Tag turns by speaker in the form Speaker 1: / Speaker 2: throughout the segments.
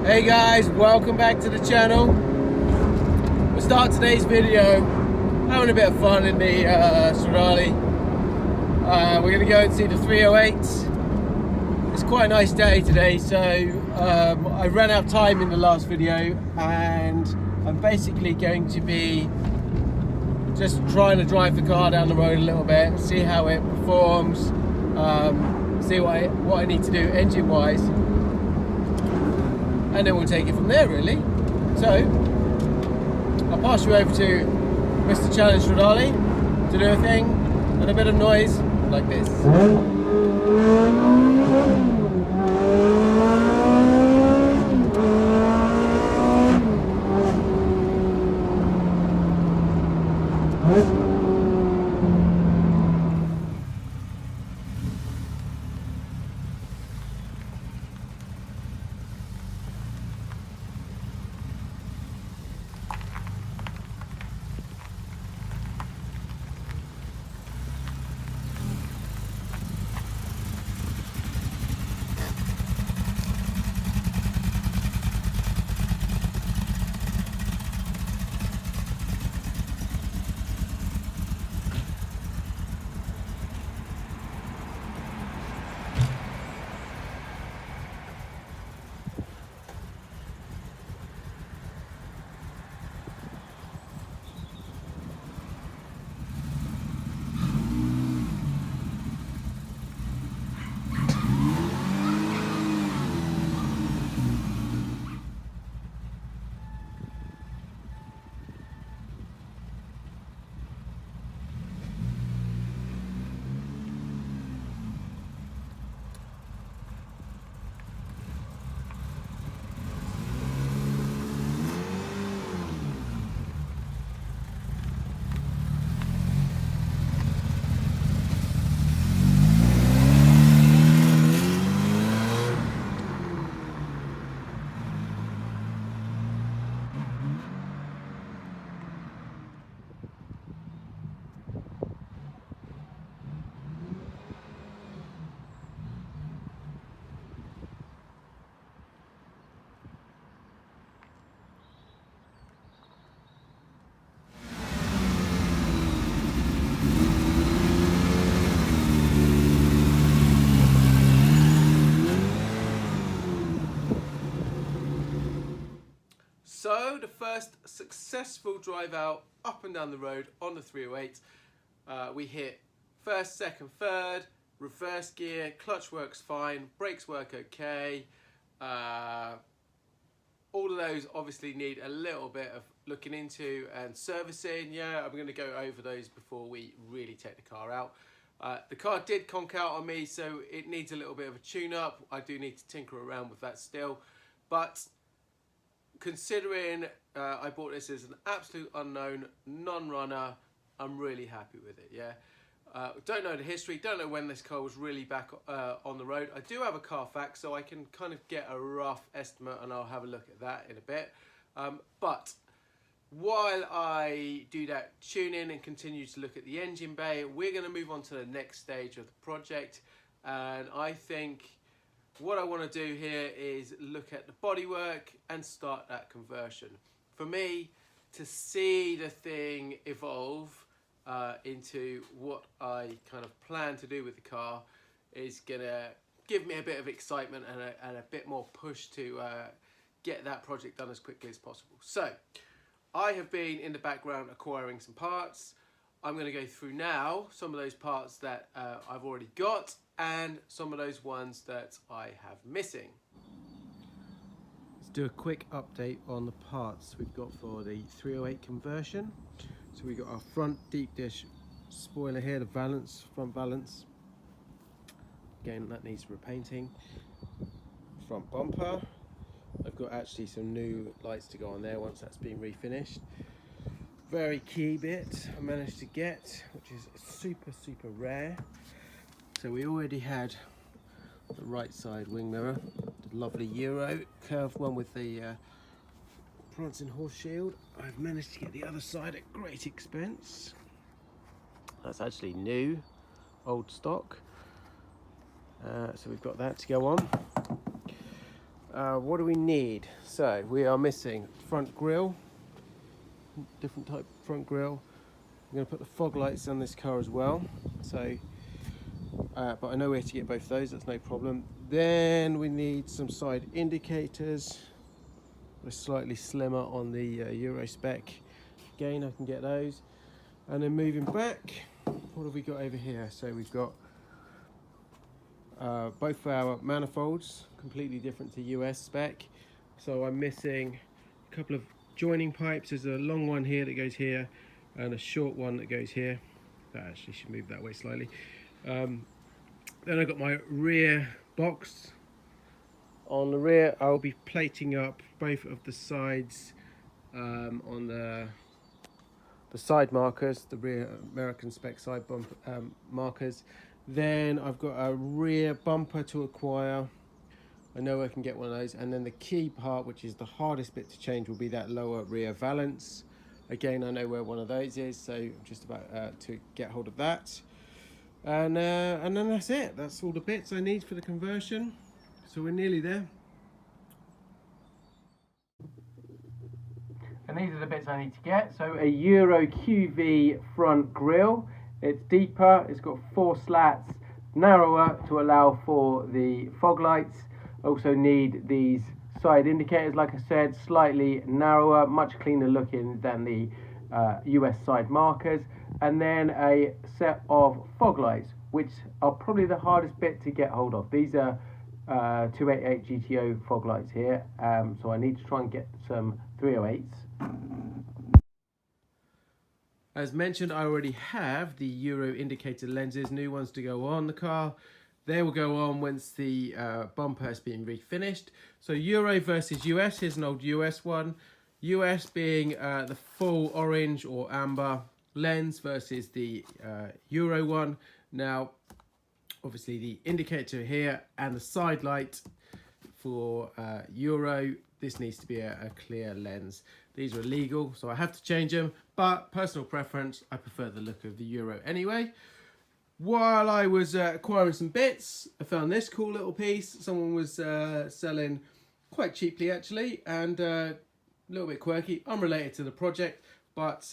Speaker 1: Hey guys, welcome back to the channel. We'll start today's video having a bit of fun in the Ferrari. We're going to go and see the 308. It's quite a nice day today, so I ran out of time in the last video and I'm basically going to be just trying to drive the car down the road a little bit, see how it performs, see what I need to do engine wise, and then we'll take it from there really. So I'll pass you over to Mr. Challenge Ferrari to do a thing and a bit of noise like this. So the first successful drive out up and down the road on the 308. We hit first, second, third, reverse gear, clutch works fine, brakes work okay. All of those obviously need a little bit of looking into and servicing. Yeah, I'm going to go over those before we really take the car out. The car did conk out on me, so it needs a little bit of a tune-up. I do need to tinker around with that still, but considering I bought this as an absolute unknown, non-runner, I'm really happy with it, yeah. Don't know the history, don't know when this car was really back on the road. I do have a Carfax, so I can kind of get a rough estimate, and I'll have a look at that in a bit. But while I do that tune-in and continue to look at the engine bay, we're going to move on to the next stage of the project, and I think what I want to do here is look at the bodywork and start that conversion. For me, to see the thing evolve into what I kind of plan to do with the car is going to give me a bit of excitement and a bit more push to get that project done as quickly as possible. So, I have been in the background acquiring some parts. I'm going to go through now some of those parts that I've already got and some of those ones that I have missing. Let's do a quick update on the parts we've got for the 308 conversion. So we've got our front deep dish spoiler here, the Valance, front Valance. Again, that needs repainting. Front bumper. I've got actually some new lights to go on there once that's been refinished. Very key bit I managed to get, which is super rare. So we already had the right side wing mirror, the lovely Euro curved one with the prancing horse shield. I've managed to get the other side at great expense. That's actually new, old stock. So we've got that to go on. what do we need? So we are missing front grille, different type of front grille. I'm going to put the fog lights on this car as well. So, but I know where to get both of those. That's no problem. Then we need some side indicators. They're slightly slimmer on the Euro spec. Again, I can get those. And then moving back, what have we got over here? So we've got both our manifolds, completely different to US spec. So I'm missing a couple of joining pipes. There's a long one here that goes here and a short one that goes here. That actually should move that way slightly. Then I've got my rear box. On the rear, I'll be plating up both of the sides on the side markers, the rear American spec side bump markers. Then I've got a rear bumper to acquire. I know I can get one of those. And then the key part, which is the hardest bit to change, will be that lower rear valance. Again, I know where one of those is, so I'm just about to get hold of that. And then that's it. That's all the bits I need for the conversion. So we're nearly there. And these are the bits I need to get. So a Euro QV front grille. It's deeper, it's got 4 slats, narrower to allow for the fog lights. Also need these side indicators, like I said, slightly narrower, much cleaner looking than the US side markers. And then a set of fog lights, which are probably the hardest bit to get hold of. These are 288 GTO fog lights here, so I need to try and get some 308s. As mentioned, I already have the Euro indicator lenses, new ones to go on the car. They will go on once the bumper has been refinished. So Euro versus US, here's an old US one. US being the full orange or amber lens versus the Euro one. Now, obviously the indicator here and the side light for Euro, this needs to be a clear lens. These are illegal, so I have to change them, but personal preference, I prefer the look of the Euro anyway. While I was acquiring some bits, I found this cool little piece. Someone was selling quite cheaply actually, and a little bit quirky, unrelated to the project, but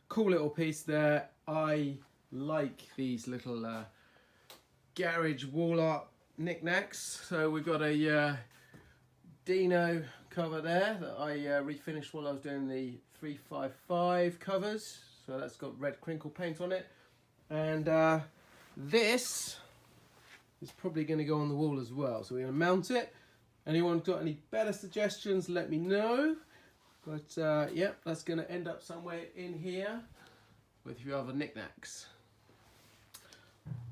Speaker 1: cool little piece there. I like these little garage wall art knickknacks. So we've got a Dino cover there that I refinished while I was doing the 355 covers. So that's got red crinkle paint on it. And this is probably going to go on the wall as well. So we're going to mount it. Anyone got any better suggestions, let me know. But yeah, that's going to end up somewhere in here with a few other knickknacks.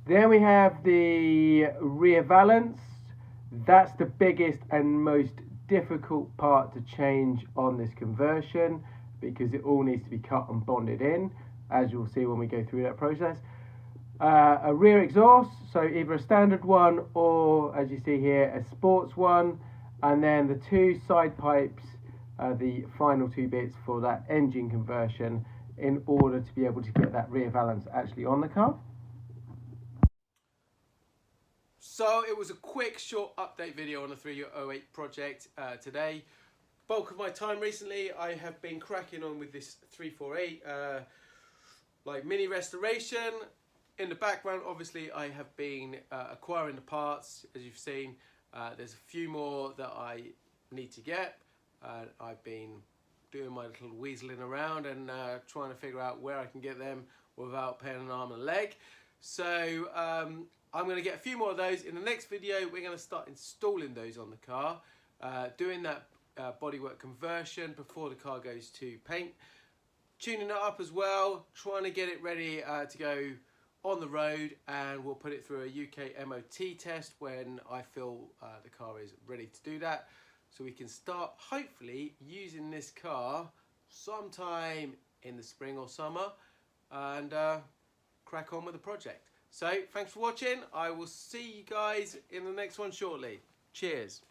Speaker 1: Then we have the rear valance. That's the biggest and most difficult part to change on this conversion, because it all needs to be cut and bonded in, as you'll see when we go through that process. A rear exhaust, so either a standard one or, as you see here, a sports one, and then the 2 side pipes, the final 2 bits for that engine conversion, in order to be able to get that rear valance actually on the car. So it was a quick, short update video on the 308 project today. Bulk of my time recently, I have been cracking on with this 348, like mini restoration. In the background, obviously, I have been acquiring the parts, as you've seen. There's a few more that I need to get. I've been doing my little weaseling around and trying to figure out where I can get them without paying an arm and a leg. So I'm going to get a few more of those. In the next video, we're going to start installing those on the car, doing that bodywork conversion before the car goes to paint, tuning it up as well, trying to get it ready to go on the road, and we'll put it through a UK MOT test when I feel the car is ready to do that, so we can start hopefully using this car sometime in the spring or summer and crack on with the project. So thanks for watching. I will see you guys in the next one shortly. Cheers.